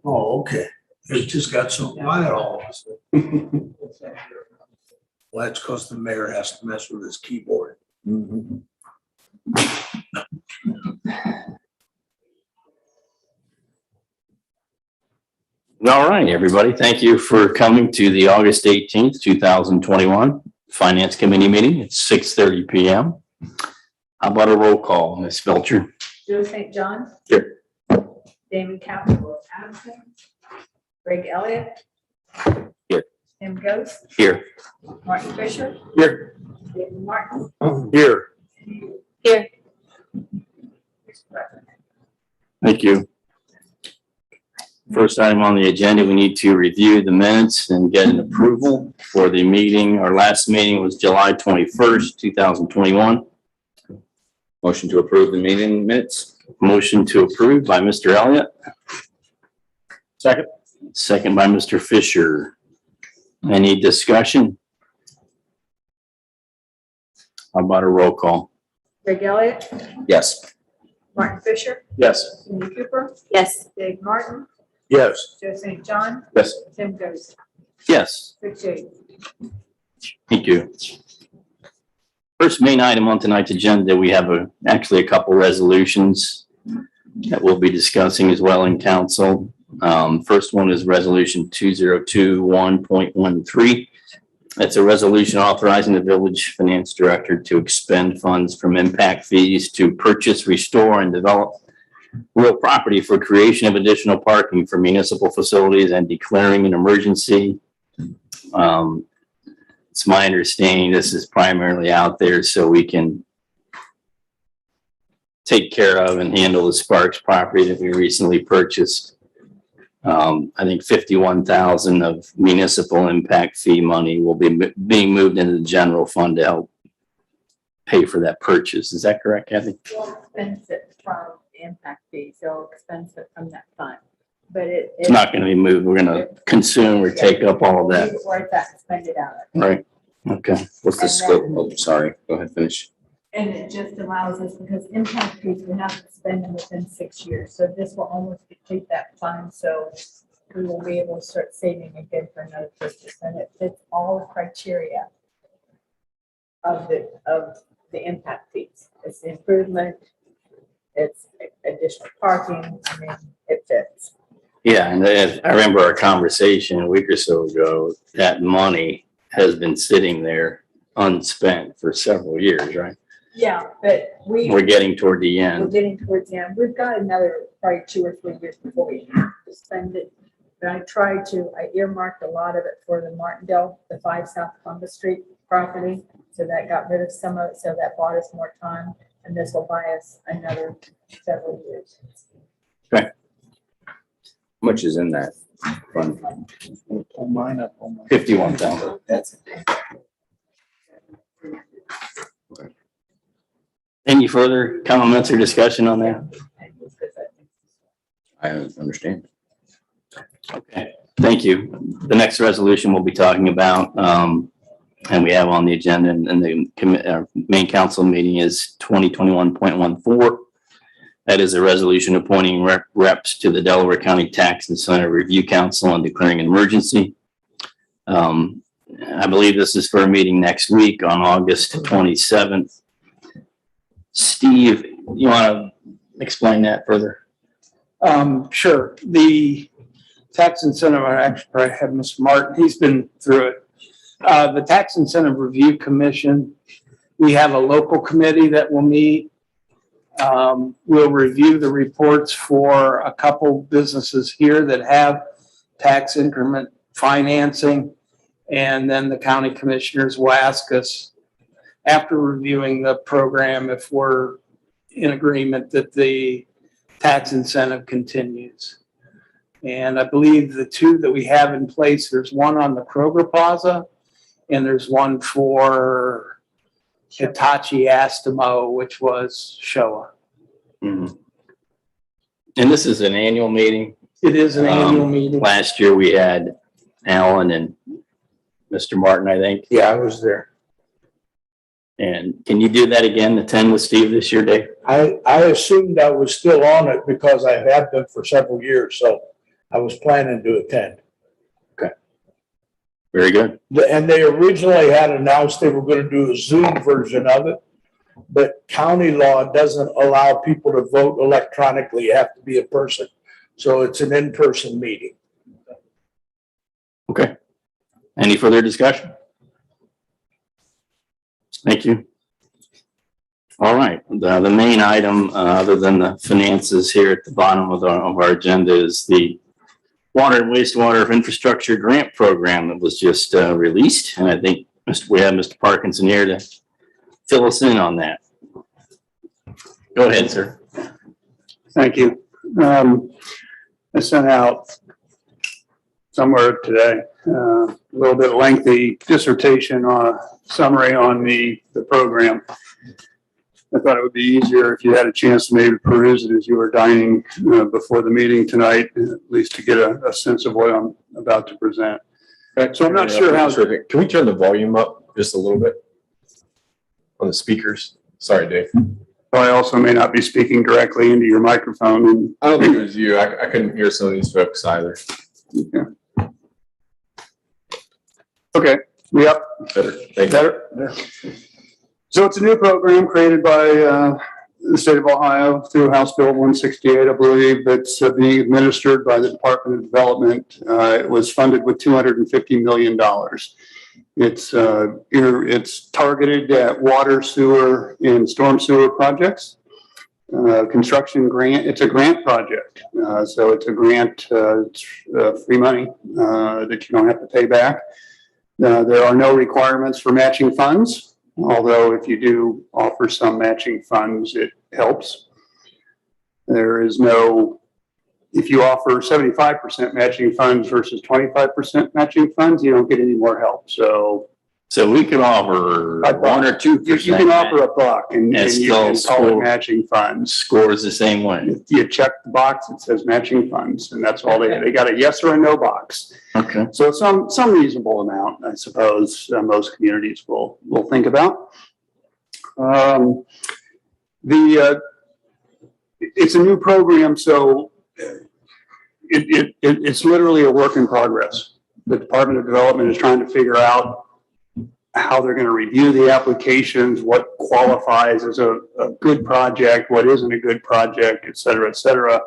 Oh, okay. It just got so quiet all of a sudden. Well, that's because the mayor has to mess with his keyboard. All right, everybody. Thank you for coming to the August 18th, 2021 Finance Committee meeting. It's 6:30 p.m. How about a roll call, Ms. Felcher? Joe St. John. Here. Damon Capital absent. Greg Elliott. Here. Tim Ghost. Here. Martin Fisher. Here. David Martin. Here. Here. Thank you. First item on the agenda, we need to review the minutes and get an approval for the meeting. Our last meeting was July 21st, 2021. Motion to approve the meeting minutes. Motion to approve by Mr. Elliott. Second. Second by Mr. Fisher. Any discussion? How about a roll call? Greg Elliott. Yes. Martin Fisher. Yes. Cindy Cooper. Yes. Dave Martin. Yes. Joe St. John. Yes. Tim Ghost. Yes. 6-8. Thank you. First main item on tonight's agenda, we have actually a couple resolutions that we'll be discussing as well in council. First one is resolution 2021.13. It's a resolution authorizing the village finance director to expend funds from impact fees to purchase, restore, and develop real property for creation of additional parking for municipal facilities and declaring an emergency. It's my understanding this is primarily out there so we can take care of and handle the Sparks property that we recently purchased. I think 51,000 of municipal impact fee money will be being moved into the general fund to help pay for that purchase. Is that correct, Kathy? We'll expense it from the impact fee, so expense it from that fund. But It's not going to be moved. We're going to consume or take up all of that, Where it's at, spend it out. right? Okay. What's the scope? Oh, sorry. Go ahead, finish. And it just allows us, because impact fees, we have to spend them within 6 years, so this will almost deplete that fund, so we will be able to start saving again for another purchase, and it fits all the criteria of the impact fees. It's the improvement, it's additional parking, I mean, it fits. Yeah, and I remember our conversation a week or so ago, that money has been sitting there unspent for several years, right? Yeah, but We're getting toward the we're end. getting towards the end. We've got another probably 2 or 3 years before we have to spend it. But I earmarked a lot of it for the Martindale, the 5 South Columbus Street property. So that got rid of some of it, so that bought us more time, and this will buy us another several years. How much is in that fund? Pull mine up. 51,000. That's Any further comments or discussion on that? I understand. Okay, thank you. The next resolution we'll be talking about, and we have on the agenda and the main council meeting is 2021.14. That is a resolution appointing reps to the Delaware County Tax Incentive Review Council and declaring an emergency. I believe this is for a meeting next week on August 27th. Steve, you want to explain that further? Sure. The tax incentive, I actually probably have Mr. Martin, he's been through it. The Tax Incentive Review Commission, we have a local committee that will meet. We'll review the reports for a couple businesses here that have tax increment financing. And then the county commissioners will ask us, after reviewing the program, if we're in agreement that the tax incentive continues. And I believe the 2 that we have in place, there's one on the Kroger Plaza and there's one for Hitachi Astemo, which was Showa. Mhm. And this is an annual meeting. It is an annual meeting. Last year we had Alan and Mr. Martin, I think. Yeah, I was there. And can you do that again, attend with Steve this year, Dave? I assumed I was still on it because I have been for several years, so I was planning to attend. Very good. And they originally had announced they were gonna do a Zoom version of it. But county law doesn't allow people to vote electronically. You have to be a person. So it's an in-person meeting. Okay. Any further discussion? Thank you. All right, the main item, other than the finances here at the bottom of our agenda is the Water and Wastewater Infrastructure Grant Program that was just released. And I think we have Mr. Parkinson here to fill us in on that. Go ahead, sir. Thank you. I sent out somewhere today, a little bit lengthy dissertation on summary on the program. I thought it would be easier if you had a chance to maybe peruse it as you were dining before the meeting tonight, at least to get a sense of what I'm about to present. So I'm not sure how. Can we turn the volume up just a little bit on the speakers? Sorry, Dave. I also may not be speaking directly into your microphone. And I don't think it was you. I couldn't hear some of these folks either. Okay, we up? Better. Thank you. Better? So it's a new program created by the state of Ohio through House Bill 168, I believe. It's being administered by the Department of Development. It was funded with $250 million. It's targeted at water, sewer, and storm sewer projects. Construction grant, it's a grant project. So it's a grant, it's free money that you don't have to pay back. There are no requirements for matching funds. Although if you do offer some matching funds, it helps. There is no, if you offer 75% matching funds versus 25% matching funds, you don't get any more help. So we can offer 1 or 2%. you can offer a buck and you can call it matching funds. Scores the same way. You check the box, it says matching funds, and that's all they got, a yes or a no box. Okay. So some reasonable amount, I suppose, most communities will think about. It's a new program, so it's literally a work in progress. The Department of Development is trying to figure out how they're going to review the applications, what qualifies as a good project, what isn't a good project, et cetera, et cetera.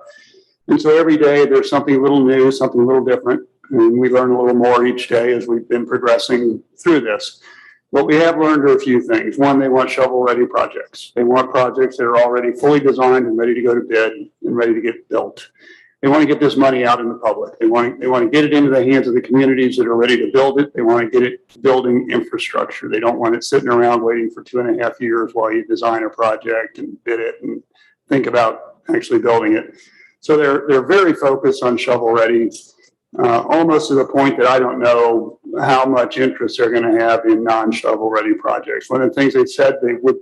And so every day there's something a little new, something a little different. And we learn a little more each day as we've been progressing through this. What we have learned are a few things. One, they want shovel-ready projects. They want projects that are already fully designed and ready to go to bid and ready to get built. They want to get this money out in the public. They want to get it into the hands of the communities that are ready to build it. They want to get it building infrastructure. They don't want it sitting around waiting for 2.5 years while you design a project and bid it and think about actually building it. So they're very focused on shovel ready, almost to the point that I don't know how much interest they're going to have in non-shovel ready projects. One of the things they said they would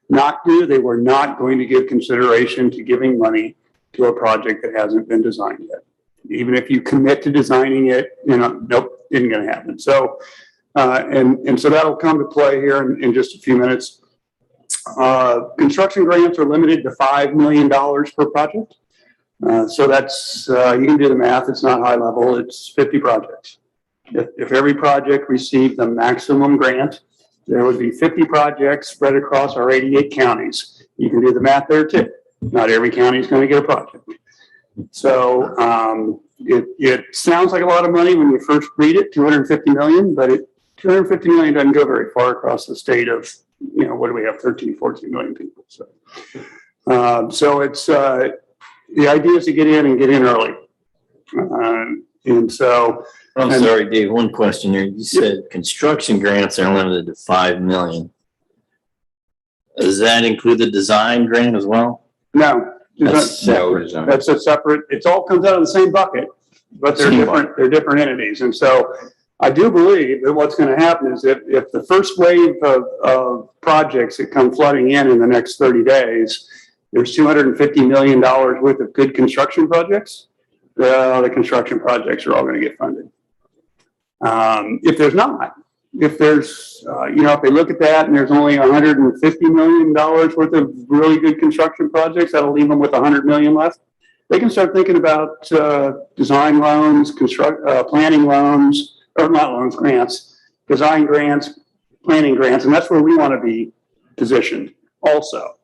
not do, they were not going to give consideration to giving money to a project that hasn't been designed yet. Even if you commit to designing it, nope, isn't going to happen. So, and so that'll come to play here in just a few minutes. Construction grants are limited to $5 million per project. So that's, you can do the math. It's not high level. It's 50 projects. If every project received the maximum grant, there would be 50 projects spread across our 88 counties. You can do the math there too. Not every county is going to get a project. So it sounds like a lot of money when you first read it, 250 million, but 250 million doesn't go very far across the state of, what do we have, 13, 14 million people. So, so it's, the idea is to get in early. And so. I'm sorry, Dave, one question here. You said construction grants are limited to 5 million. Does that include the design grant as well? No. That's That's a separate, it all comes out of the same bucket, but they're different, they're different entities. And so I do believe that what's going to happen is if the first wave of projects that come flooding in the next 30 days, there's $250 million worth of good construction projects, the construction projects are all going to get funded. If there's not, if there's, if they look at that and there's only $150 million worth of really good construction projects, that'll leave them with $100 million left. they can start thinking about design loans, planning loans, or not loans, grants, design grants, planning grants, and that's where we want to be positioned also.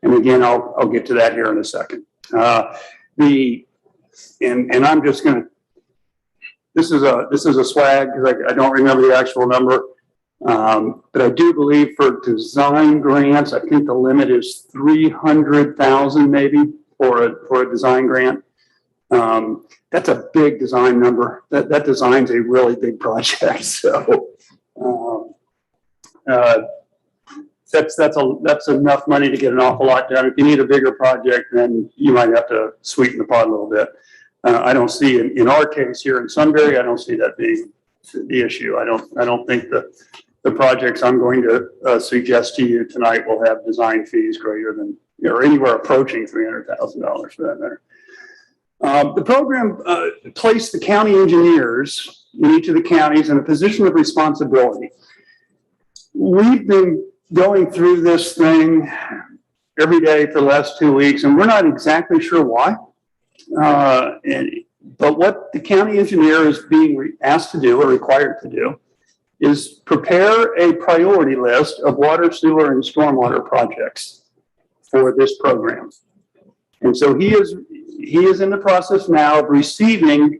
And again, I'll get to that here in a second. And I'm just going to, this is a swag because I don't remember the actual number. But I do believe for design grants, I think the limit is 300,000 maybe for a design grant. That's a big design number. That design's a really big project. So that's enough money to get an awful lot done. If you need a bigger project, then you might have to sweeten the pot a little bit. I don't see in our case here in Sunbury, I don't see that being the issue. I don't think the projects I'm going to suggest to you tonight will have design fees greater than, or anywhere approaching $300,000 for that matter. The program placed the county engineers in each of the counties in a position of responsibility. We've been going through this thing every day for the last 2 weeks, and we're not exactly sure why. But what the county engineer is being asked to do or required to do is prepare a priority list of water, sewer, and stormwater projects for this program. And so he is in the process now of receiving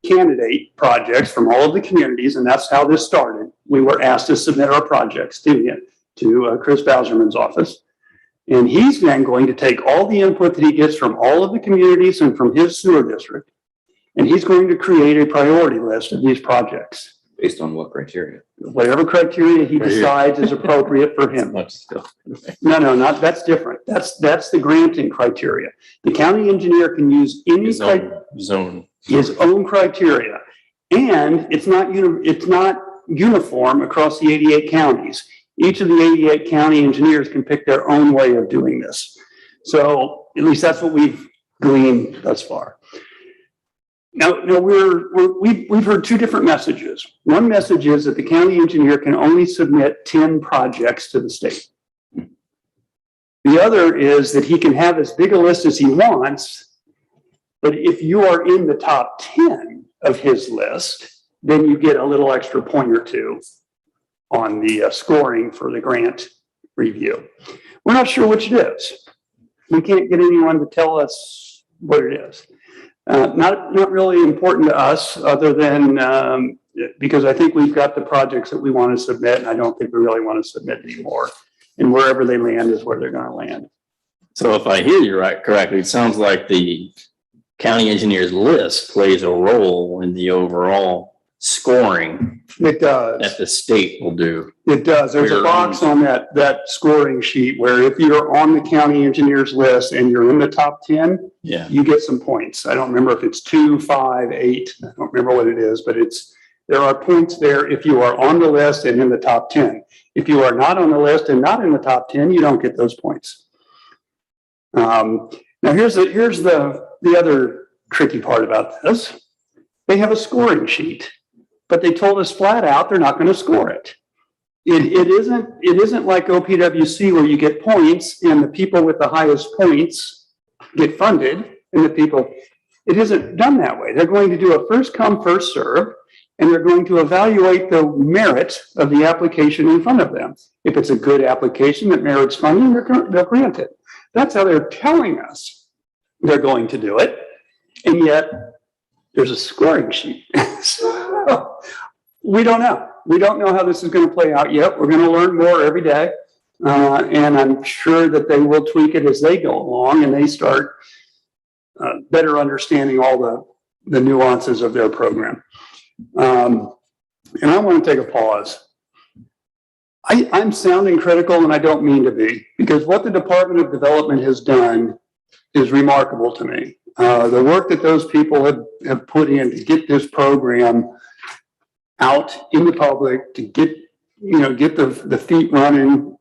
candidate projects from all of the communities, and that's how this started. We were asked to submit our projects to Chris Bauserman's office. And he's then going to take all the input that he gets from all of the communities and from his sewer district, and he's going to create a priority list of these projects. Based on what criteria? Whatever criteria he decides is appropriate for him. Much still. No, that's different. That's the granting criteria. The county engineer can use any His own criteria, and it's not uniform across the 88 counties. Each of the 88 county engineers can pick their own way of doing this. So at least that's what we've gleaned thus far. Now we've heard two different messages. One message is that the county engineer can only submit 10 projects to the state. The other is that he can have as big a list as he wants, but if you are in the top 10 of his list, then you get a little extra point or two on the scoring for the grant review. We're not sure which it is. We can't get anyone to tell us what it is. Not really important to us other than because I think we've got the projects that we want to submit, and I don't think we really want to submit anymore. And wherever they land is where they're going to land. So if I hear you right correctly, it sounds like the county engineer's list plays a role in the overall scoring It does. that the state will do. It does. There's a box on that scoring sheet where if you're on the county engineer's list and you're in the top 10, Yeah. you get some points. I don't remember if it's 2, 5, 8. I don't remember what it is, but there are points there if you are on the list and in the top 10. If you are not on the list and not in the top 10, you don't get those points. Now here's the other tricky part about this. They have a scoring sheet, but they told us flat out they're not going to score it. It isn't like OPWC where you get points and the people with the highest points get funded, and it isn't done that way. They're going to do a first come, first serve, and they're going to evaluate the merit of the application in front of them. If it's a good application that merits funding, they'll grant it. That's how they're telling us they're going to do it, and yet there's a scoring sheet. So, we don't know. We don't know how this is going to play out yet. We're going to learn more every day. And I'm sure that they will tweak it as they go along and they start better understanding all the nuances of their program. And I want to take a pause. I'm sounding critical, and I don't mean to be, because what the Department of Development has done is remarkable to me. The work that those people have put in to get this program out in the public, to get the feet running.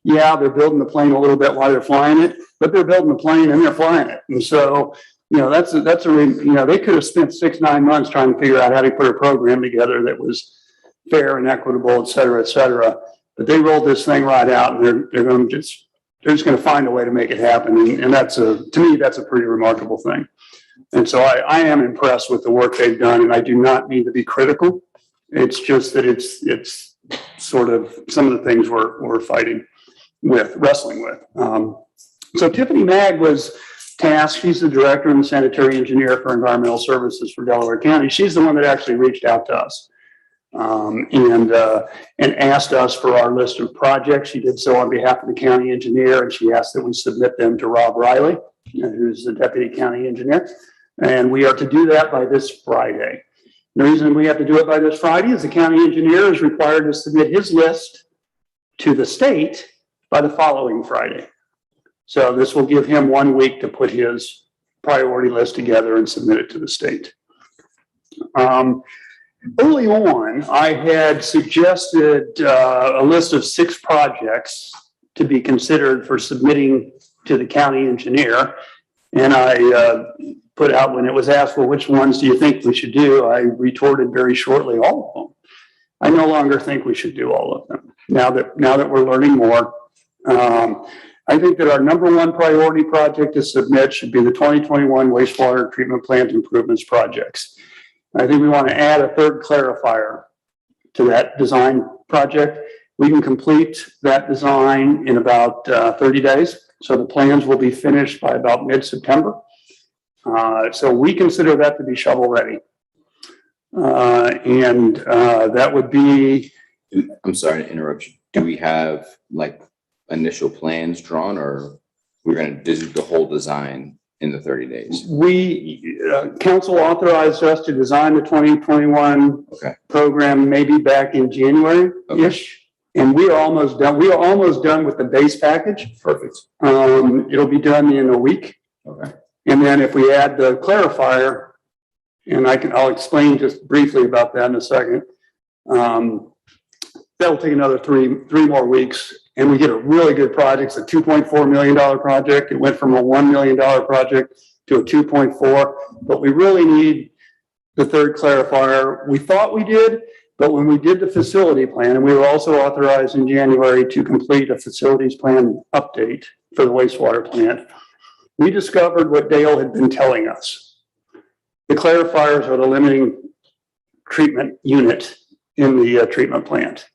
Yeah, they're building the plane a little bit while they're flying it, but they're building the plane and they're flying it. And so, they could have spent 6-9 months trying to figure out how to put a program together that was fair and equitable, et cetera, et cetera. But they rolled this thing right out, and they're going to just they're just going to find a way to make it happen. And that's to me, that's a pretty remarkable thing. And so I am impressed with the work they've done, and I do not mean to be critical. It's just that it's sort of some of the things we're wrestling with. So Tiffany Mag was tasked, she's the director and the sanitary engineer for environmental services for Delaware County. She's the one that actually reached out to us and asked us for our list of projects. She did so on behalf of the county engineer, and she asked that we submit them to Rob Riley, who's the deputy county engineer. And we are to do that by this Friday. The reason we have to do it by this Friday is the county engineer is required to submit his list to the state by the following Friday. So this will give him 1 week to put his priority list together and submit it to the state. Early on, I had suggested a list of 6 projects to be considered for submitting to the county engineer. And I put out, when it was asked, well, which ones do you think we should do? I retorted very shortly, all of them. I no longer think we should do all of them. Now that we're learning more, I think that our #1 priority project to submit should be the 2021 wastewater treatment plant improvements projects. I think we want to add a 3rd clarifier to that design project. We can complete that design in about 30 days. So the plans will be finished by about mid-September. So we consider that to be shovel ready. And that would be. I'm sorry to interrupt you. Do we have like initial plans drawn, or we're going to do the whole design in the 30 days? We, council authorized us to design the 2021 program maybe back in January-ish. And we are almost done. We are almost done with the base package. Perfect. It'll be done in a week. Okay. And then if we add the clarifier, and I'll explain just briefly about that in a second. That'll take another three more weeks, and we get a really good project. It's a $2.4 million project. It went from a $1 million project to a 2.4, but we really need the 3rd clarifier. We thought we did, but when we did the facility plan, and we were also authorized in January to complete a facilities plan update for the wastewater plant, we discovered what Dale had been telling us. The clarifiers are the limiting treatment unit in the treatment plant.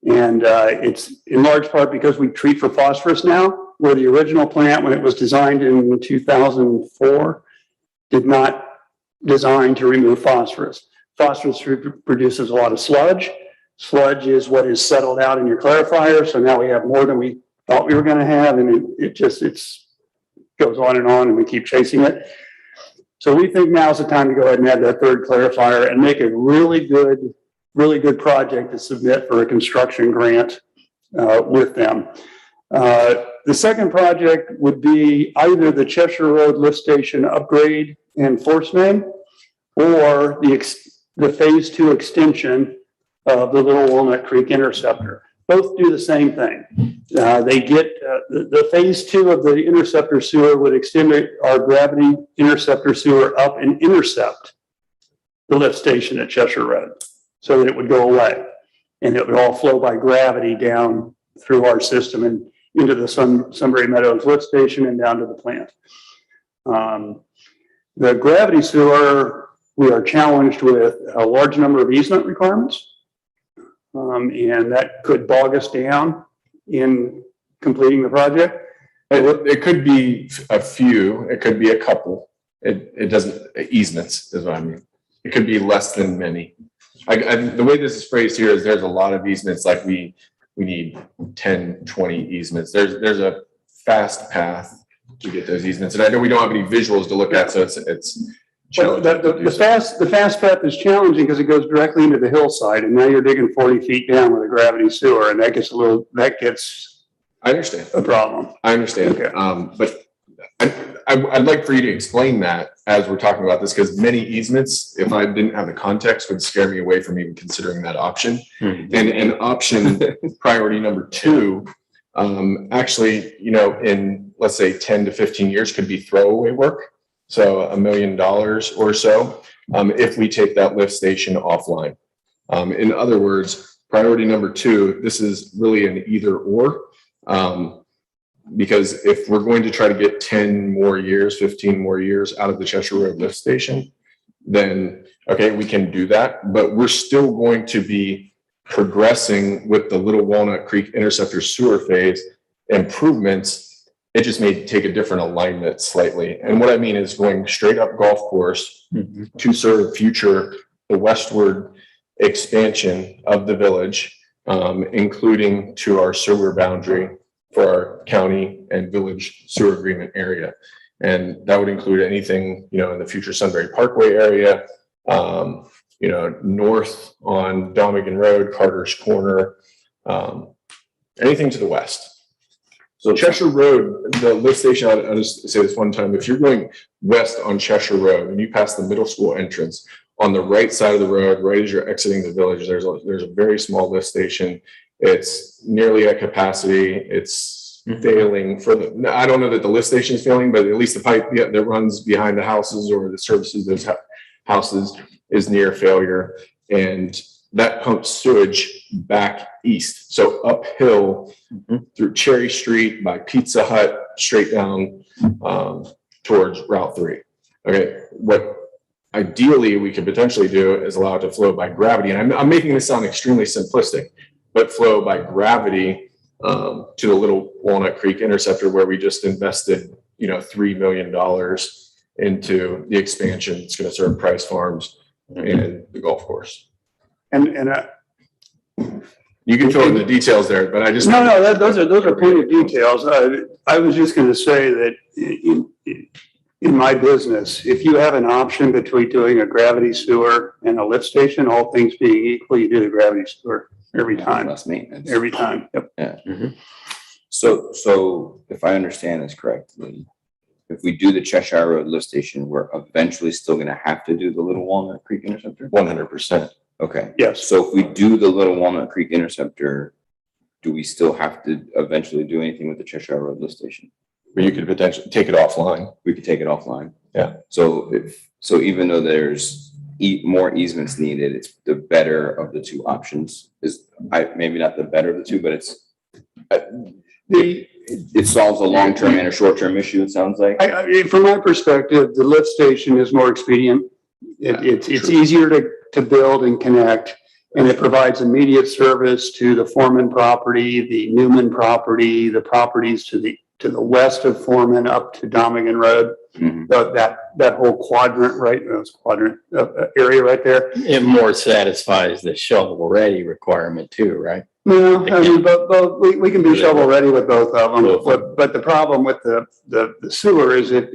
And it's in large part because we treat for phosphorus now, where the original plant, when it was designed in 2004, did not design to remove phosphorus. Phosphorus produces a lot of sludge. Sludge is what is settled out in your clarifier. So now we have more than we thought we were going to have. And it goes on, and we keep chasing it. So we think now is the time to go ahead and add that 3rd clarifier and make a really good project to submit for a construction grant with them. The 2nd project would be either the Cheshire Road lift station upgrade and force main, or the phase 2 extension of the Little Walnut Creek interceptor. Both do the same thing. They get the phase 2 of the interceptor sewer would extend our gravity interceptor sewer up and intercept the lift station at Cheshire Road, so that it would go away, and it would all flow by gravity down through our system and into the Sunbury Meadows lift station and down to the plant. The gravity sewer, we are challenged with a large number of easement requirements, and that could bog us down in completing the project. It could be a few, it could be a couple. It doesn't, easements is what I mean. It could be less than many. The way this is phrased here is there's a lot of easements, like we need 10, 20 easements. There's a fast path to get those easements. And I know we don't have any visuals to look at, so it's Well, the fast path is challenging because it goes directly into the hillside, and now you're digging 40 feet down with a gravity sewer, and that gets I understand. a problem. I understand. Okay. But I'd like for you to explain that as we're talking about this, because many easements, if I didn't have the context, would scare me away from even considering that option. And option priority number 2, actually, in let's say 10 to 15 years could be throwaway work. So $1 million or so, if we take that lift station offline. In other words, priority number 2, this is really an either or. Because if we're going to try to get 10 more years, 15 more years out of the Cheshire Road lift station, then, okay, we can do that, but we're still going to be progressing with the Little Walnut Creek Interceptor sewer phase improvements. It just may take a different alignment slightly. And what I mean is going straight up golf course to serve the westward expansion of the village, including to our sewer boundary for our county and village sewer agreement area. And that would include anything, in the future Sunbury Parkway area, north on Domigan Road, Carter's Corner, anything to the west. So Cheshire Road, the lift station, I'll just say this one time, if you're going west on Cheshire Road and you pass the middle school entrance, on the right side of the road, right as you're exiting the village, there's a very small lift station. It's nearly at capacity. It's failing I don't know that the lift station is failing, but at least the pipe that runs behind the houses or the services those houses is near failure. And that pumps sewage back east. So uphill through Cherry Street by Pizza Hut, straight down towards Route 3. Okay, what ideally we could potentially do is allow it to flow by gravity. And I'm making this sound extremely simplistic, but flow by gravity to the Little Walnut Creek Interceptor, where we just invested, $3 million into the expansion. It's going to serve Price Farms and the golf course. And You can fill in the details there, but I just. no, those are plenty of details. I was just going to say that in my business, if you have an option between doing a gravity sewer and a lift station, all things being equal, you do the gravity sewer every time. Less maintenance. Every time. Yep. Yeah. So if I understand this correctly, if we do the Cheshire Road lift station, we're eventually still going to have to do the Little Walnut Creek Interceptor? 100%. Okay. Yes. So if we do the Little Walnut Creek Interceptor, do we still have to eventually do anything with the Cheshire Road lift station? But you could potentially take it offline. We could take it offline. Yeah. So even though there's more easements needed, it's the better of the two options. Maybe not the better of the two, but it solves a long-term and a short-term issue, it sounds like. From my perspective, the lift station is more expedient. It's easier to build and connect, and it provides immediate service to the Foreman property, the Newman property, the properties to the west of Foreman up to Domigan Road. That whole quadrant, right? Area right there. It more satisfies the shovel-ready requirement too, right? No, I mean, but we can be shovel ready with both of them. But the problem with the sewer is if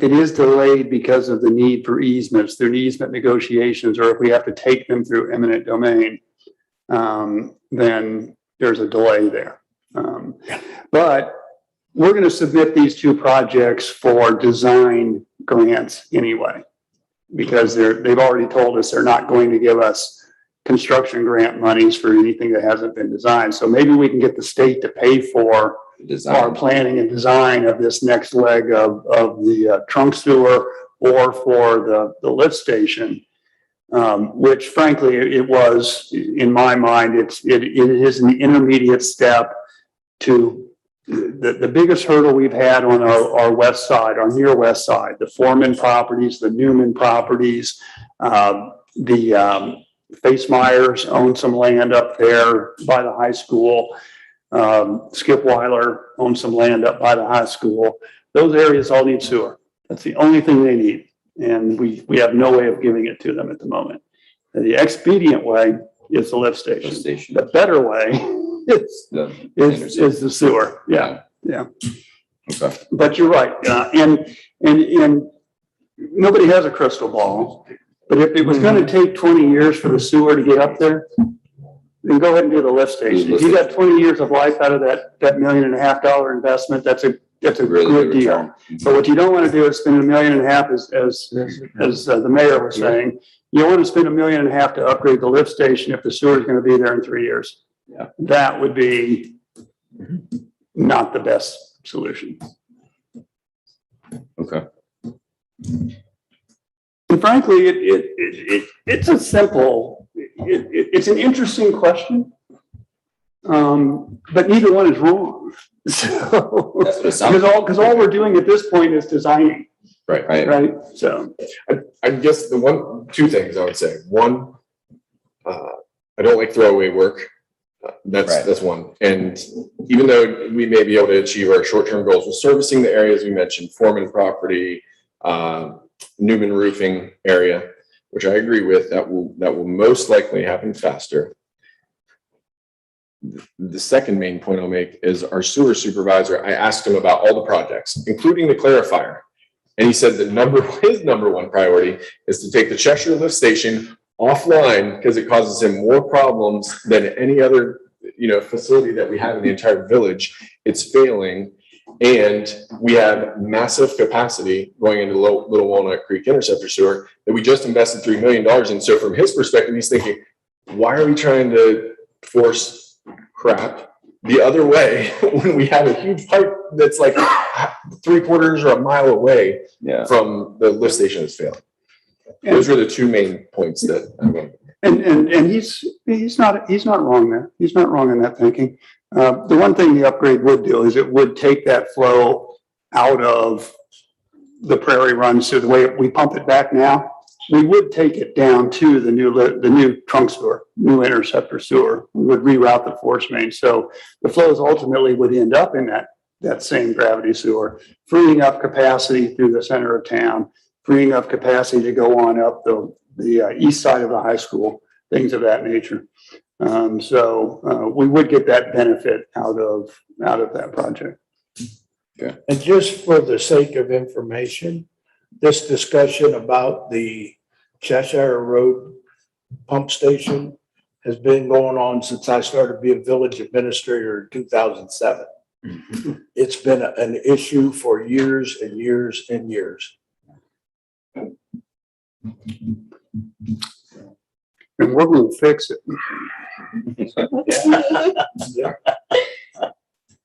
it is delayed because of the need for easements through easement negotiations, or if we have to take them through eminent domain, then there's a delay there. But we're going to submit these two projects for design grants anyway, because they've already told us they're not going to give us construction grant monies for anything that hasn't been designed. So maybe we can get the state to pay for our planning and design of this next leg of the trunk sewer, or for the lift station, which frankly it was, in my mind, it is an intermediate step to the biggest hurdle we've had on our west side, our near west side, the Foreman properties, the Newman properties, the Face Myers own some land up there by the high school. Skip Weiler owns some land up by the high school. Those areas all need sewer. That's the only thing they need. And we have no way of giving it to them at the moment. And the expedient way is the lift station. The better way is the sewer. Yeah. Okay. But you're right. And nobody has a crystal ball. But if it was going to take 20 years for the sewer to get up there, then go ahead and do the lift station. If you got 20 years of life out of that $1.5 million investment, that's a Really good deal. But what you don't want to do is spend $1.5 million, as the mayor was saying. You don't want to spend $1.5 million to upgrade the lift station if the sewer is going to be there in 3 years. Yeah. That would be not the best solution. Okay. And frankly, it's a simple, it's an interesting question. But neither one is wrong. So, That's what it sounds because all we're doing at this point is designing, Right. right. right? So, I guess two things I would say. One, I don't like throwaway work. Right. That's one. And even though we may be able to achieve our short-term goals with servicing the areas we mentioned, Foreman property, Newman roofing area, which I agree with, that will most likely happen faster. The second main point I'll make is our sewer supervisor. I asked him about all the projects, including the clarifier. And he said his number one priority is to take the Cheshire lift station offline because it causes him more problems than any other, facility that we have in the entire village. It's failing. And we have massive capacity going into Little Walnut Creek Interceptor Sewer that we just invested $3 million in. So from his perspective, he's thinking, why are we trying to force crap the other way when we have a huge pipe that's like 3/4 or a mile away Yeah. from the lift station that's failing? Those are the two main points that I'm going to. and he's not wrong there. He's not wrong in that thinking. The one thing the upgrade would do is it would take that flow out of the Prairie Run. So the way we pump it back now, we would take it down to the new trunk sewer, new interceptor sewer. We would reroute the force main. So the flows ultimately would end up in that same gravity sewer, freeing up capacity through the center of town, freeing up capacity to go on up the east side of the high school, things of that nature. So we would get that benefit out of that project. And just for the sake of information, this discussion about the Cheshire Road pump station has been going on since I started being village administrator in 2007. It's been an issue for years and years and years. And we're going to fix it. Yeah.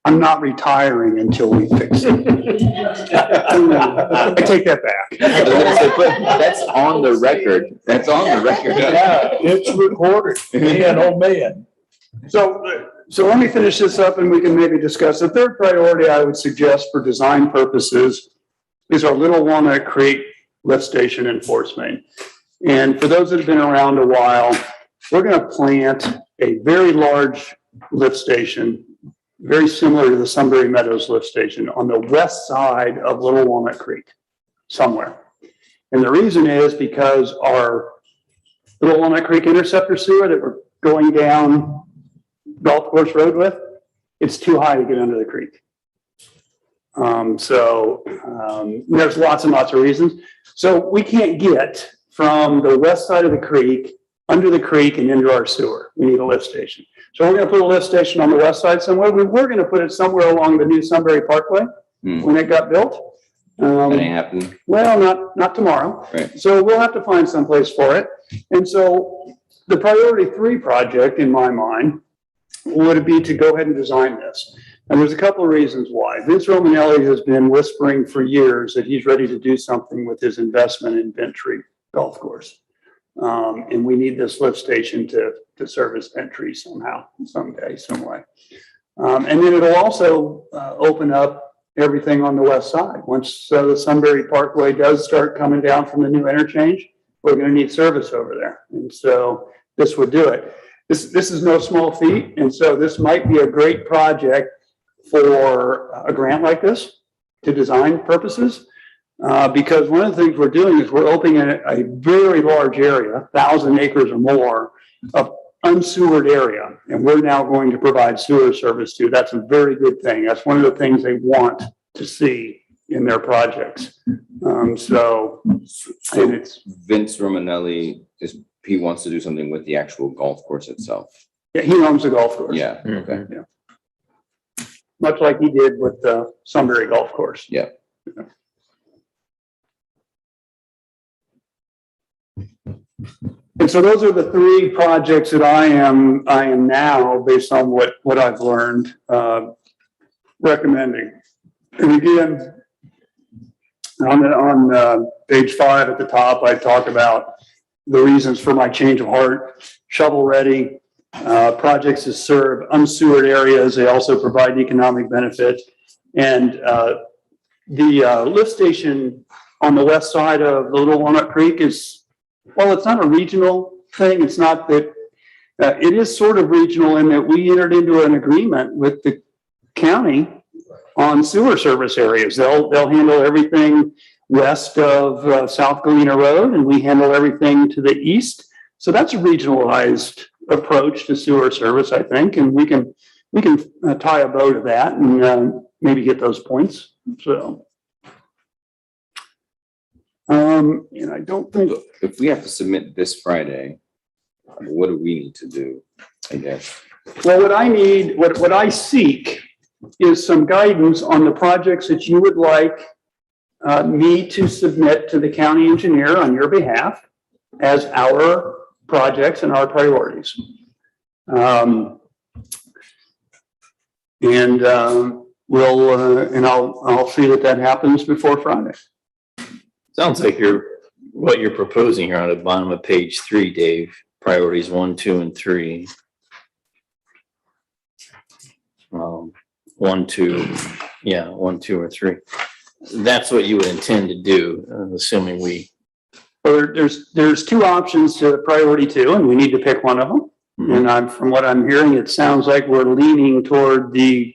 I'm not retiring until we fix it. I take that back. I was gonna say, but that's on the record. That's on the record. Yeah, it's recorded. Man, oh man. So let me finish this up and we can maybe discuss. The third priority I would suggest for design purposes is our Little Walnut Creek lift station and force main. And for those that have been around a while, we're going to plant a very large lift station, very similar to the Sunbury Meadows lift station, on the west side of Little Walnut Creek, somewhere. And the reason is because our Little Walnut Creek interceptor sewer that we're going down Golf Course Road with, it's too high to get under the creek. There's lots and lots of reasons. So we can't get from the west side of the creek, under the creek and into our sewer. We need a lift station. So we're going to put a lift station on the west side somewhere. We were going to put it somewhere along the new Sunbury Parkway when it got built. That ain't happening. Well, not tomorrow. Right. So we'll have to find someplace for it. And so the priority 3 project in my mind would be to go ahead and design this. And there's a couple of reasons why. Vince Romanelli has been whispering for years that he's ready to do something with his investment in Bent Tree Golf Course. And we need this lift station to service Bent Tree somehow, someday, some way. And then it'll also open up everything on the west side. Once the Sunbury Parkway does start coming down from the new interchange, we're going to need service over there. And so this would do it. This is no small feat. And so this might be a great project for a grant like this to design purposes. Because one of the things we're doing is we're opening a very large area, 1,000 acres or more of unsewered area. And we're now going to provide sewer service to. That's a very good thing. That's one of the things they want to see in their projects. And it's, Vince Romanelli he wants to do something with the actual golf course itself. yeah, he owns the golf course. Yeah, okay. Much like he did with the Sunbury Golf Course. Yeah. And so those are the 3 projects that I am now, based on what I've learned, recommending. And again, on page 5 at the top, I talk about the reasons for my change of heart: shovel ready, projects that serve unsewered areas. They also provide economic benefit. And the lift station on the west side of the Little Walnut Creek is, well, it's not a regional thing. It's not that, it is sort of regional in that we entered into an agreement with the county on sewer service areas. They'll handle everything west of South Galena Road, and we handle everything to the east. So that's a regionalized approach to sewer service, I think, and we can tie a bow to that and maybe get those points. So, and I don't think. If we have to submit this Friday, what do we need to do, I guess? Well, what I need, what I seek is some guidance on the projects that you would like me to submit to the county engineer on your behalf as our projects and our priorities. And I'll see that happens before Friday. Sounds like what you're proposing here on the bottom of page 3, Dave, priorities 1, 2, and 3. 1, 2, 1, 2, or 3. That's what you would intend to do, assuming we. Well, there's two options to priority 2, and we need to pick one of them. Mhm. And from what I'm hearing, it sounds like we're leaning toward the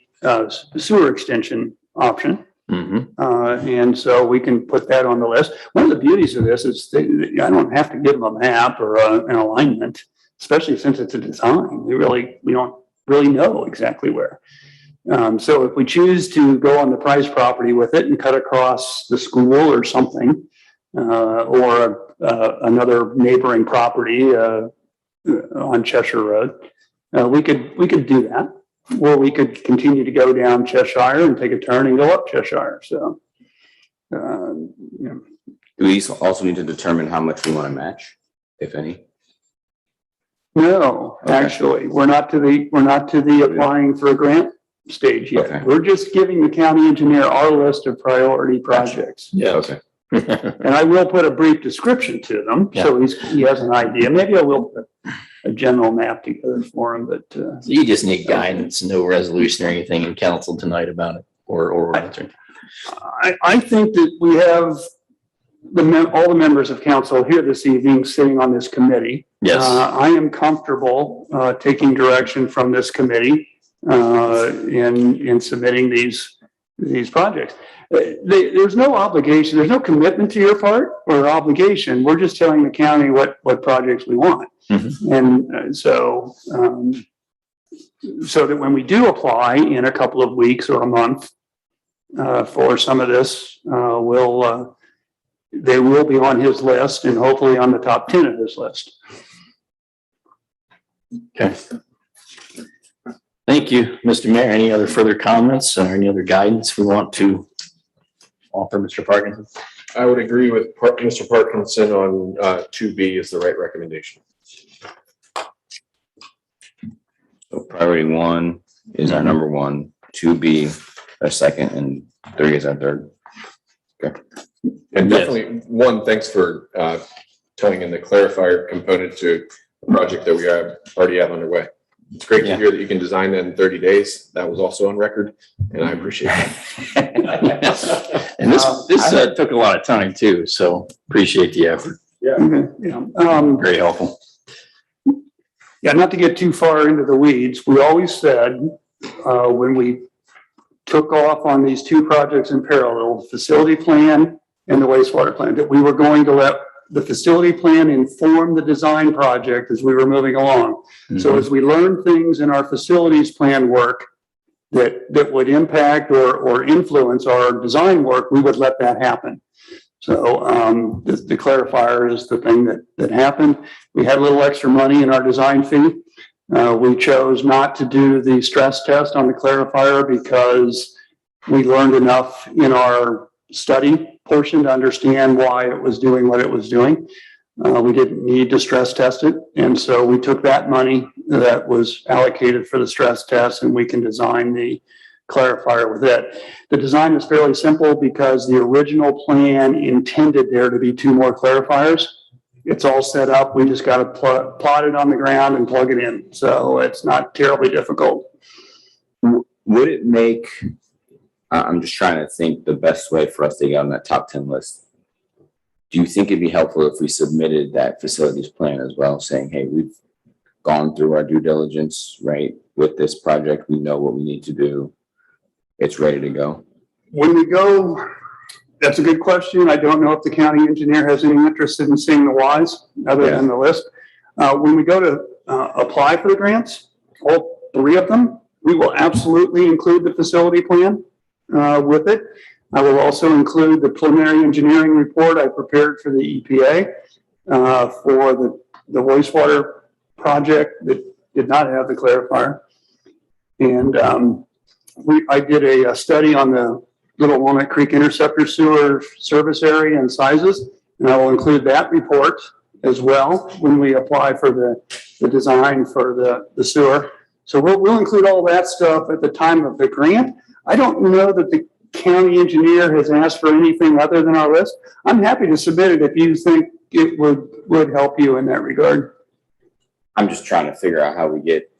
sewer extension option. Mm-hmm. And so we can put that on the list. One of the beauties of this is I don't have to give them a map or an alignment, especially since it's a design. We don't really know exactly where. So if we choose to go on the Price property with it and cut across the school or something, or another neighboring property on Cheshire Road, we could do that. Or we could continue to go down Cheshire and take a turn and go up Cheshire. So, Do we also need to determine how much we want to match, if any? no, Okay. actually, we're not to the applying for a grant stage yet. Okay. We're just giving the county engineer our list of priority projects. Yeah. Okay. And I will put a brief description to them, so he has an idea. Maybe I will put a general map together for him, but So you just need guidance, no resolution or anything in council tonight about it, or I think that we have all the members of council here this evening sitting on this committee. Yes. I am comfortable taking direction from this committee in submitting these projects. There's no obligation, there's no commitment to your part or obligation. We're just telling the county what projects we want. Mhm. And so that when we do apply in a couple of weeks or a month for some of this, they will be on his list and hopefully on the top 10 of his list. Okay. Thank you, Mr. Mayor. Any other further comments or any other guidance we want to offer, Mr. Parkinson? I would agree with Mr. Parkinson on 2B is the right recommendation. So priority 1 is our number 1, 2B our second, and 3 is our third. And Yes. definitely, one, thanks for tying in the clarifier component to the project that we already have underway. It's great to Yeah. hear that you can design that in 30 days. That was also on record, and I appreciate that. And this took a lot of time too, so appreciate the effort. Okay, yeah. Very helpful. Yeah, not to get too far into the weeds, we always said, when we took off on these two projects in parallel, the facility plan and the wastewater plan, that we were going to let the facility plan inform the design project as we were moving along. So as we learn things in our facilities plan work that would impact or influence our design work, we would let that happen. So the clarifier is the thing that happened. We had a little extra money in our design fee. We chose not to do the stress test on the clarifier because we learned enough in our study portion to understand why it was doing what it was doing. We didn't need to stress test it. And so we took that money that was allocated for the stress test and we can design the clarifier with it. The design is fairly simple because the original plan intended there to be 2 more clarifiers. It's all set up. We just got to plot it on the ground and plug it in. So it's not terribly difficult. Would it make, I'm just trying to think the best way for us to get on that top 10 list. Do you think it'd be helpful if we submitted that facilities plan as well, saying, hey, we've gone through our due diligence, right? With this project, we know what we need to do. It's ready to go. When we go, that's a good question. I don't know if the county engineer has any interest in seeing the Ys other than the list. When we go to apply for the grants, all 3 of them, we will absolutely include the facility plan with it. I will also include the preliminary engineering report I prepared for the EPA for the wastewater project that did not have the clarifier. And I did a study on the Little Walnut Creek Interceptor Sewer service area and sizes, and I will include that report as well when we apply for the design for the sewer. So we'll include all that stuff at the time of the grant. I don't know that the county engineer has asked for anything other than our list. I'm happy to submit it if you think it would help you in that regard. I'm just trying to figure out how we get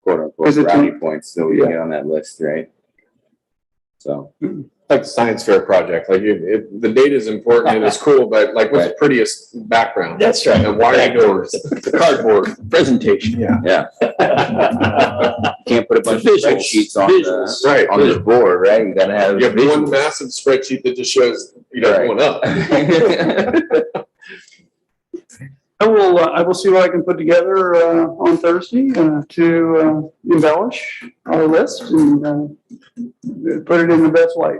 quote unquote Is it brownie points so we Yeah. can get on that list, right? So. Like the science fair project, like the data is important and it's cool, but like what's the prettiest background? That's right. And why are you doing The cardboard presentation. Yeah. Can't put a bunch of Visuals. spreadsheets on Visuals. Right. on this board, right? You gotta have You have one visuals. massive spreadsheet that just shows, Right. going up. I will see what I can put together on Thursday to embellish our list and put it in the best light.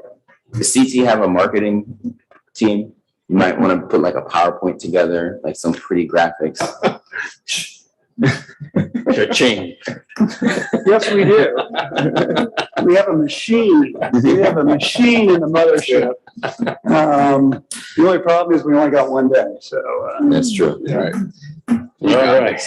Does CT have a marketing team? You might want to put like a PowerPoint together, like some pretty graphics. Cha-ching. Yes, we do. We have a machine. We have a machine in the mothership. The only problem is we only got one day, so. That's true. Right. All right.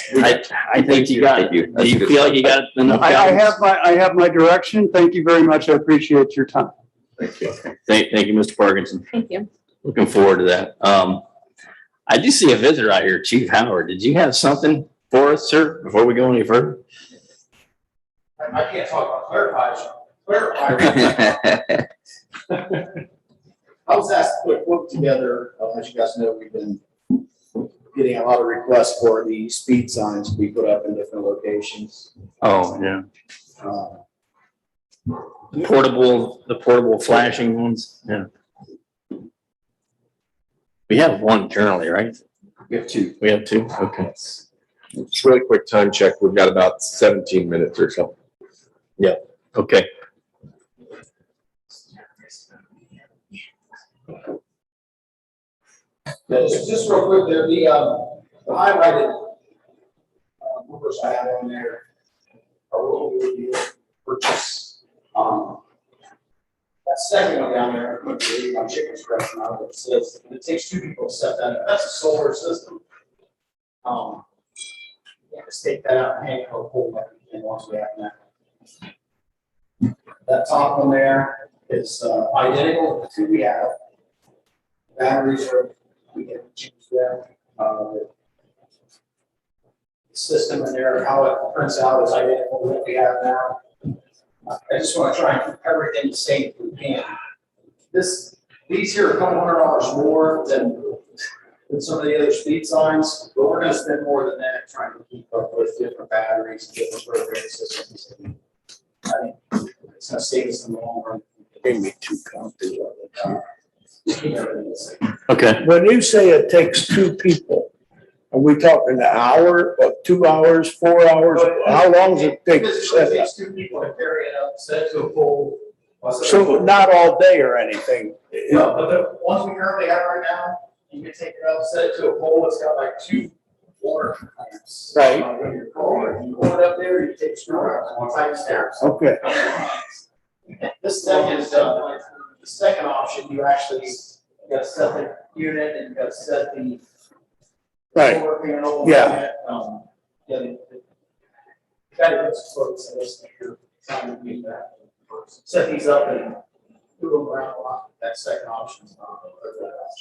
I think you got it. Thank you. Do you feel like you got enough? I have my direction. Thank you very much. I appreciate your time. Thank you. Thank you, Mr. Parkinson. Thank you. Looking forward to that. I do see a visitor out here, Chief Howard. Did you have something for us, sir, before we go any further? I can't talk about clarifiers. I was asked to put a quote together. As you guys know, we've been getting a lot of requests for the speed signs to be put up in different locations. Oh, yeah. Uh, The portable flashing ones. Yeah. We have one currently, right? We have 2. We have 2. Okay. Just really quick time check. We've got about 17 minutes or so. Okay. Just real quick there, the highlighted numbers I have on there are what we would be purchase. That second one down there, my chicken scratch now, it says it takes 2 people to set that up. That's a solar system. Yeah, just take that out and hang it on a pole like we can once we have that. That top one there is identical to the 2 we have. Batteries are, we can choose them. The system in there, how it prints out is identical to what we have now. I just want to try and keep everything the same if we can. These here are a couple $100 more than some of the other speed signs, but we're going to spend more than that trying to keep up with different batteries, different program systems. I think it's going to save us in the long run. Gave me 2 copies of it. Just keep everything the same. Okay. When you say it takes 2 people, are we talking an hour, or 2 hours, 4 hours? How long does it take to Physically, it set up? takes 2 people to carry it up, set it to a pole. So not all day or anything? No, but the ones we currently have right now, you can take it up, set it to a pole, it's got like 2 water clamps. Right. When you're calling, you pull it up there, you take a screwdriver, one tight snaps. Okay, This second is, the second option, you actually, you gotta set the unit and you gotta set the right. solar panel. Yeah. Yeah, gotta get some quotes, so this here, time to do that. Set these up and do them around a lot. That second option is not.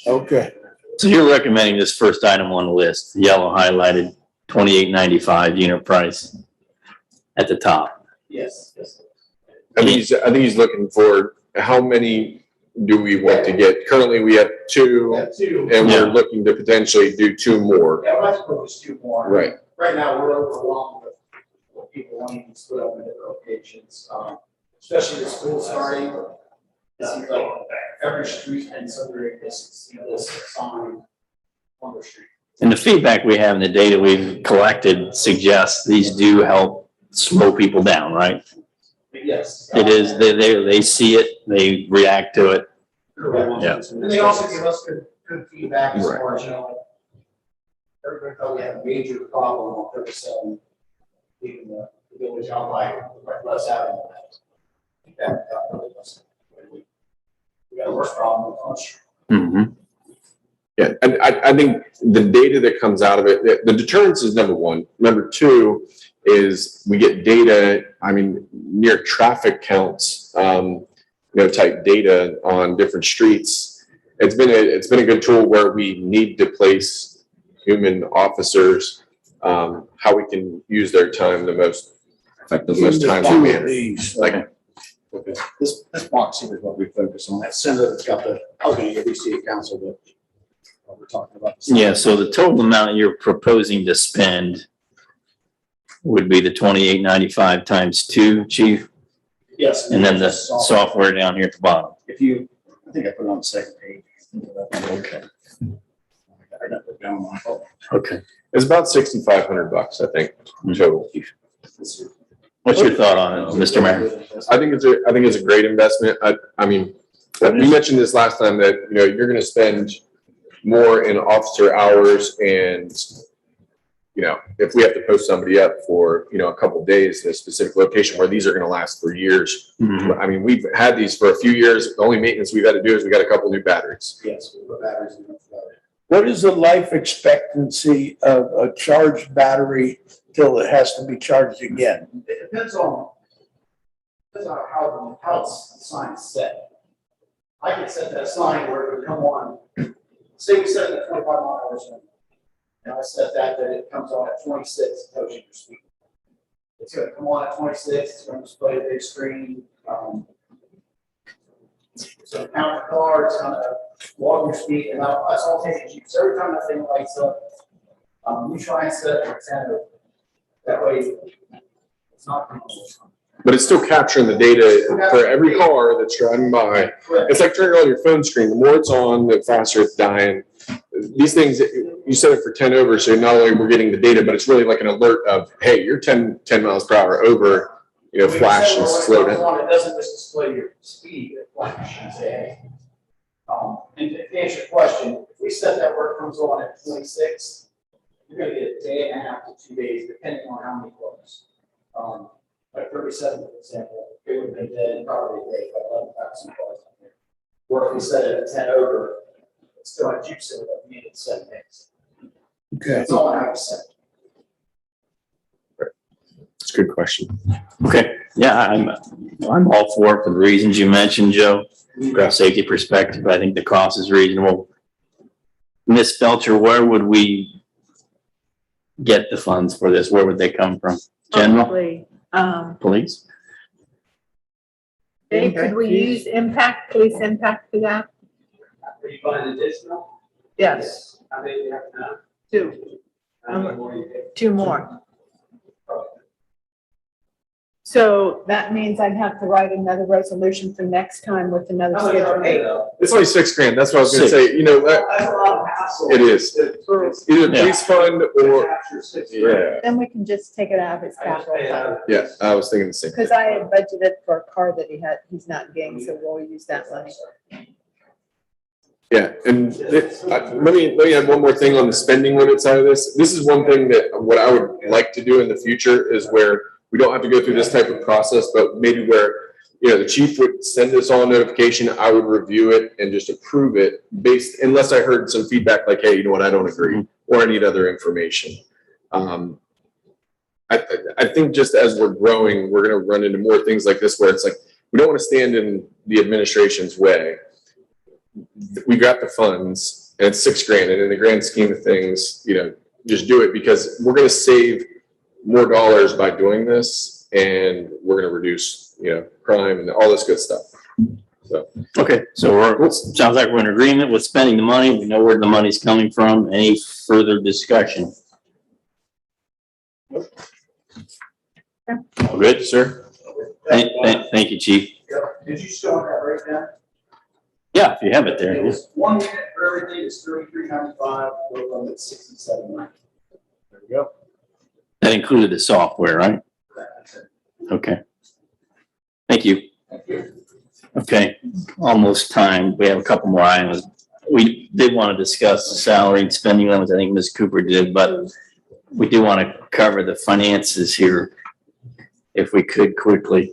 Okay. So you're recommending this first item on the list, the yellow highlighted, $28.95 unit price at the top. Yes, yes. I think he's looking for how many do we want to get? Currently, we have We two, have two. and Yeah. we're looking to potentially do two more. Yeah, let's propose two more. Right. Right now, we're overwhelmed with people wanting to split up in different locations, especially the school starting. It seems like every street and subdivision is, this sign on the street. And the feedback we have and the data we've collected suggests these do help slow people down, right? But yes. It is, they see it, they react to it. Correct. Yeah. And they also give us good feedback as Right. far as, everybody thought we had a major problem on 37, leaving the village out by less having that. Really wasn't. We got a worse problem with on street. Mhm. Yeah, and I think the data that comes out of it, the deterrence is number one. Number two is we get data, near traffic counts, type data on different streets. It's been a good tool where we need to place human officers, how we can use their time the most effective, most timely manner. Like, This box here is what we focus on. That center that's got the, LBC council that we're talking about. Yeah, so the total amount you're proposing to spend would be the $28.95 times 2, chief, Yes. and then the software down here at the bottom. If you, I think I put it on the second page. Okay. I got it down on my phone. Okay. it's about $6,500, I think, total. What's your thought on it, Mr. Mayor? I think it's a great investment. We mentioned this last time that, you're gonna spend more in officer hours and, if we have to post somebody up for, a couple of days in a specific location where these are gonna last for years. Mhm. We've had these for a few years. The only maintenance we've had to do is we got a couple new batteries. Yes, we put batteries in it. What is the life expectancy of a charged battery till it has to be charged again? It depends on how the sign is set. I could set that sign where it would come on, say we set it at 25 miles an hour. And I set that it comes on at 26, tells you your speed. It's gonna come on at 26, it's gonna display a big screen. So count the car, it's gonna log your speed, and that's all taking you. So every time that thing lights up, we try and set it at 10. That way, it's not. But it's still capturing the data for every car that's driving by. Correct. It's like turning on your phone screen. The more it's on, the faster it's dying. These things, you set it for 10 over, so not only we're getting the data, but it's really like an alert of, hey, you're 10 miles per hour over, flash and slow down. It doesn't just display your speed, it flashes and say, hey. And to answer your question, if we set that where it comes on at 26, you're gonna get a day and a half to 2 days, depending on how many cars. Like 37, for example, it would have been dead in probably a day, but 11,000 cars on there. Or if we set it at 10 over, it's still at juice, so that we needed 7 days. Okay. That's all I have to say. It's a good question. Okay, yeah, I'm all for it for the reasons you mentioned, Joe. From a safety perspective, I think the cost is reasonable. Ms. Felcher, where would we get the funds for this? Where would they come from? General, Probably, police? Dave, could we use police impact for that? Are you buying additional? Yes, How many do you have now? 2, How many more do you get? 2 more. So that means I'd have to write another resolution for next time with another How much are schedule. paid though? It's only $6,000. That's what I was gonna say. That's a lot of hassle. It is. To Either police fund or, capture 6 grand. Then we can just take it out of his I just capital pay it fund. out. yeah, I was thinking the same. Because I had budgeted for a car that he's not getting, so we'll use that money. Yeah, and let me add one more thing on the spending limit side of this. This is one thing that what I would like to do in the future is where we don't have to go through this type of process, but maybe where, the chief would send us all a notification, I would review it and just approve it based, unless I heard some feedback like, hey, you know what, I don't agree, or I need other information. I think just as we're growing, we're gonna run into more things like this where it's like, we don't want to stand in the administration's way. We got the funds and it's $6,000, and in the grand scheme of things, just do it, because we're going to save more dollars by doing this, and we're going to reduce, crime and all this good stuff. So, Okay, so sounds like we're in agreement with spending the money. We know where the money's coming from. Any further discussion? All good, sir? Thank you, Chief. Did you still have that breakdown? Yeah, if you have it there. It was 1 unit for everything is $33.95, both of them at $67.90. There we go. That included the software, right? That's it. Okay. Thank you. Thank you. Okay, almost time. We have a couple more items. We did want to discuss the salary and spending limits. I think Ms. Cooper did, but we do want to cover the finances here if we could quickly.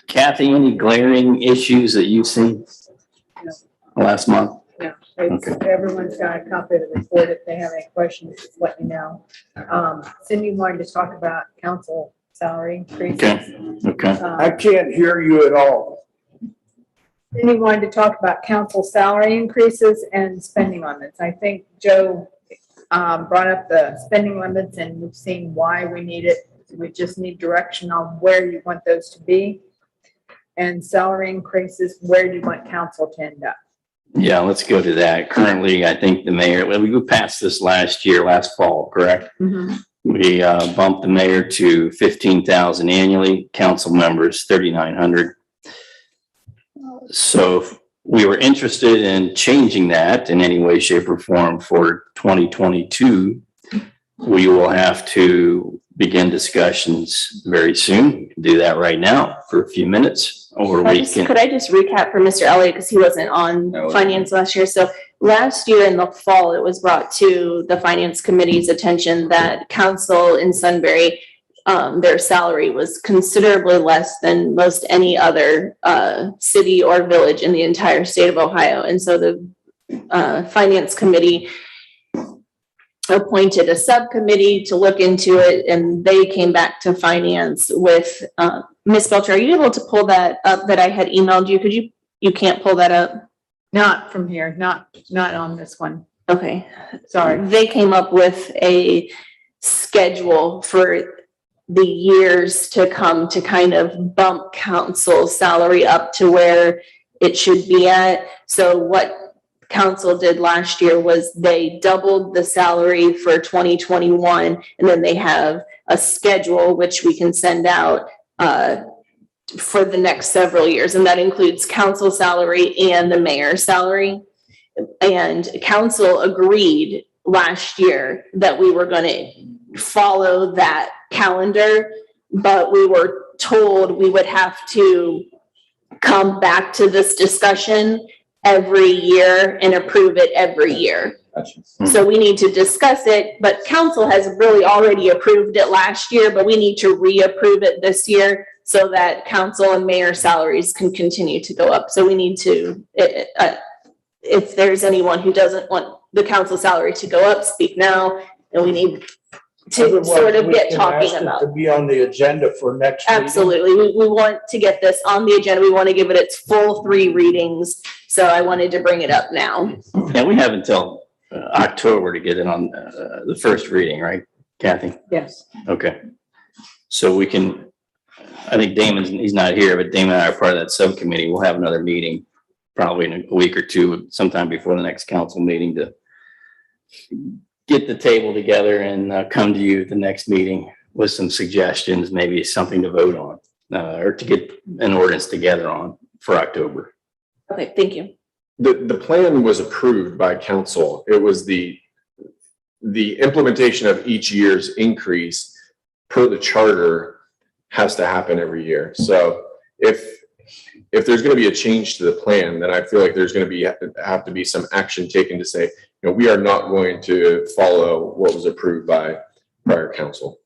Kathy, any glaring issues that you've seen last month? No, everyone's got a copy of the report. If they have any questions, just let me know. Cindy wanted to talk about council salary increases. Okay. I can't hear you at all. Cindy wanted to talk about council salary increases and spending limits. I think Joe brought up the spending limits, and we've seen why we need it. We just need direction on where you want those to be. And salary increases, where do you want council to end up? Yeah, let's go to that. Currently, I think the mayor, well, we passed this last fall, correct? We bumped the mayor to 15,000 annually, council members 3,900. So if we were interested in changing that in any way, shape, or form for 2022, we will have to begin discussions very soon. We can do that right now for a few minutes, or we can. Could I just recap for Mr. Elliott, because he wasn't on No. finance last year? So last year in the fall, it was brought to the finance committee's attention that council in Sunbury, their salary was considerably less than most any other city or village in the entire state of Ohio. And so the finance committee appointed a subcommittee to look into it, and they came back to finance with Ms. Belcher. Are you able to pull that up that I had emailed you? Could you can't pull that up? Not from here, not on this one. Okay. Sorry. They came up with a schedule for the years to come to kind of bump council salary up to where it should be at. So what council did last year was they doubled the salary for 2021, and then they have a schedule which we can send out for the next several years, and that includes council salary and the mayor's salary. And council agreed last year that we were going to follow that calendar, but we were told we would have to come back to this discussion every year and approve it every year. Gotcha. So we need to discuss it, but council has really already approved it last year, but we need to reapprove it this year so that council and mayor salaries can continue to go up. So we need to, if there's anyone who doesn't want the council salary to go up, speak now, and we need to Otherwise, sort of we get can talking ask it about. To be on the agenda for next meeting. Absolutely. We want to get this on the agenda. We want to give it its full 3 readings. So I wanted to bring it up now. Yeah, we have until October to get it on the first reading, right, Kathy? Yes. Okay. So we can, I think he's not here, but Damon and I are part of that subcommittee. We'll have another meeting probably in a week or two, sometime before the next council meeting, to get the table together and come to you at the next meeting with some suggestions, maybe something to vote on, or to get an ordinance together on for October. Okay, thank you. The plan was approved by council. It was the implementation of each year's increase per the charter has to happen every year. So if there's going to be a change to the plan, then I feel like there's going to have to be some action taken to say, we are not going to follow what was approved by prior council.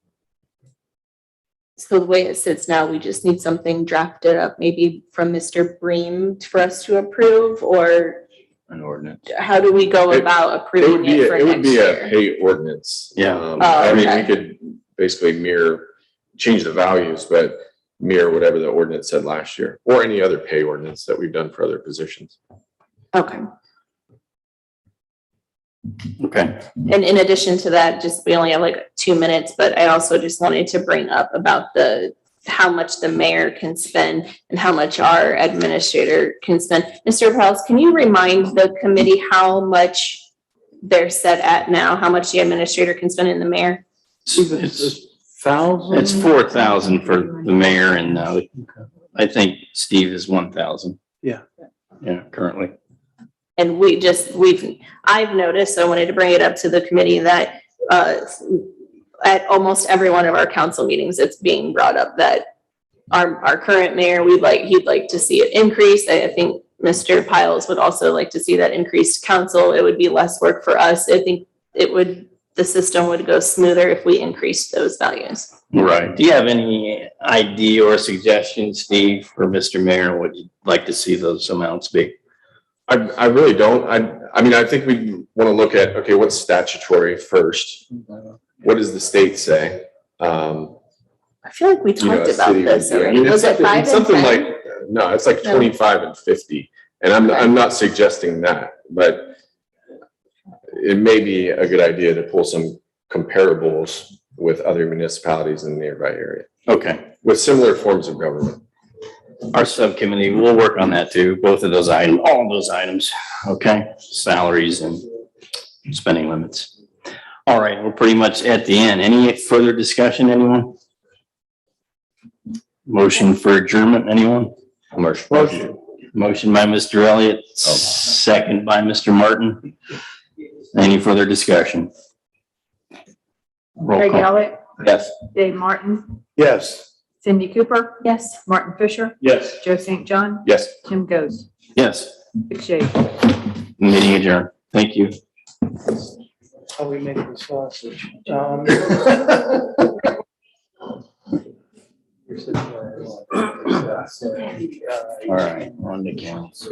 So the way it sits now, we just need something drafted up, maybe from Mr. Bream for us to approve, or An ordinance. how do we go about It would approving be, it for it would next be a year? pay ordinance. Yeah. I mean, okay. we could basically change the values, but mirror whatever the ordinance said last year, or any other pay ordinance that we've done for other positions. Okay. Okay, And in addition to that, just, we only have like 2 minutes, but I also just wanted to bring up about how much the mayor can spend and how much our administrator can spend. Mr. Prowse, can you remind the committee how much they're set at now, how much the administrator can spend in the mayor? it's 1,000? it's 4,000 for the mayor, and I think Steve is 1,000. Yeah. Yeah, currently. And I've noticed, so I wanted to bring it up to the committee that at almost every one of our council meetings, it's being brought up that our current mayor, he'd like to see it increase. I think Mr. Piles would also like to see that increased council. It would be less work for us. I think the system would go smoother if we increased those values. Right. Do you have any idea or suggestion, Steve, for Mr. Mayor, what you'd like to see those amounts be? I really don't. I mean, I think we want to look at, okay, what's statutory first? What does the state say? I feel like we You know, talked a about city this review. I already. mean, Was it 5 and it's something 10? like, no, it's like No. 25 and 50. And I'm not suggesting that, but it may be a good idea to pull some comparables with other municipalities in the nearby area Okay. with similar forms of government. Our subcommittee will work on that too, both of those items, all those items, okay? Salaries and spending limits. All right, we're pretty much at the end. Any further discussion, anyone? Motion for adjournment, anyone? Motion by Mr. Elliott, second by Mr. Martin. Any further discussion? Roll Craig call. Elliott, Yes. Dave Martin, Yes. Cindy Cooper, Yes. Martin Fisher, Yes. Joe St. John, Yes. Tim Goes, Yes, 6 shades. meeting adjourned. Thank you. How we make the sausage. All right, on the council.